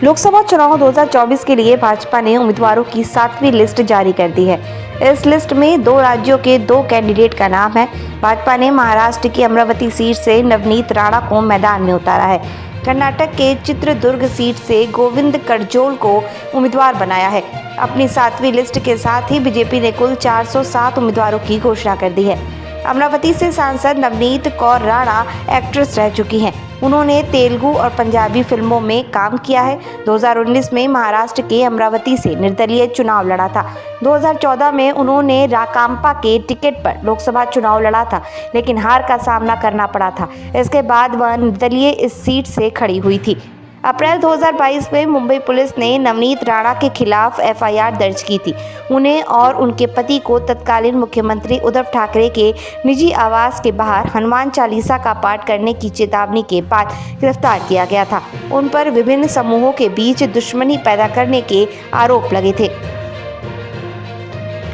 लोकसभा चुनाव 2024 के लिए भाजपा ने उम्मीदवारों की 7वीं लिस्ट जारी कर दी है। इस लिस्ट में 2 राज्यों के 2 कैंडिडेट का नाम है। भाजपा ने महाराष्ट्र की अमरावती सीट से नवनीत राणा को मैदान में उतारा है। कर्नाटक के चित्रदुर्ग सीट से गोविंद करजोल को उम्मीदवार बनाया है। अपनी 7वीं लिस्ट के साथ ही बीजेपी ने कुल 407 उम्मीदवारों की घोषणा कर दी है। अमरावती से सांसद नवनीत कौर राणा एक्ट्रेस रह चुकी हैं। उन्होंने तेलुगु और पंजाबी फिल्मों में काम किया है। 2019 में महाराष्ट्र के अमरावती से निर्दलीय चुनाव लड़ा था। 2014 में उन्होंने राकांपा के टिकट पर लोकसभा चुनाव लड़ा था, लेकिन हार का सामना करना पड़ा था। इसके बाद वह निर्दलीय इस सीट से खड़ी हुई थी। अप्रैल 2022 में मुंबई पुलिस ने नवनीत राणा के खिलाफ एफआईआर दर्ज की थी। उन्हें और उनके पति को तत्कालीन मुख्यमंत्री उद्धव ठाकरे के निजी आवास के बाहर हनुमान चालीसा का पाठ करने की चेतावनी के बाद गिरफ्तार किया गया था। उन पर विभिन्न समूहों के बीच दुश्मनी पैदा करने के आरोप लगे थे।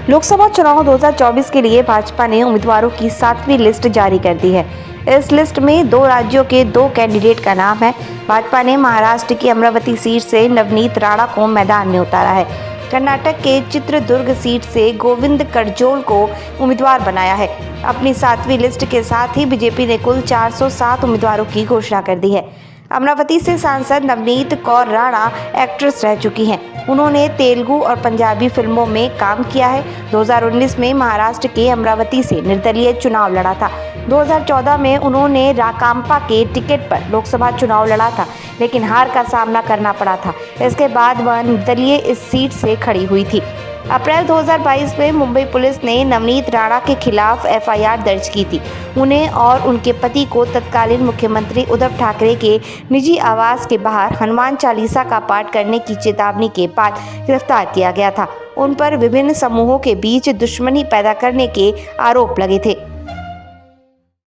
लोकसभा चुनाव 2024 के लिए भाजपा ने उम्मीदवारों की 7वीं लिस्ट जारी कर दी है। इस लिस्ट में 2 राज्यों के 2 कैंडिडेट का नाम है। भाजपा ने महाराष्ट्र की अमरावती सीट से नवनीत राणा को मैदान में उतारा है। कर्नाटक के चित्रदुर्ग सीट से गोविंद करजोल को उम्मीदवार बनाया है। अपनी 7वीं लिस्ट के साथ ही बीजेपी ने कुल 407 उम्मीदवारों की घोषणा कर दी है। अमरावती से सांसद नवनीत कौर राणा एक्ट्रेस रह चुकी हैं। उन्होंने तेलुगु और पंजाबी फिल्मों में काम किया है। 2019 में महाराष्ट्र के अमरावती से निर्दलीय चुनाव लड़ा था। 2014 में उन्होंने राकांपा के टिकट पर लोकसभा चुनाव लड़ा था, लेकिन हार का सामना करना पड़ा था। इसके बाद वह निर्दलीय इस सीट से खड़ी हुई थी। अप्रैल 2022 में मुंबई पुलिस ने नवनीत राणा के खिलाफ एफआईआर दर्ज की थी। उन्हें और उनके पति को तत्कालीन मुख्यमंत्री उद्धव ठाकरे के निजी आवास के बाहर हनुमान चालीसा का पाठ करने की चेतावनी के बाद गिरफ्तार किया गया था। उन पर विभिन्न समूहों के बीच दुश्मनी पैदा करने के आरोप लगे थे।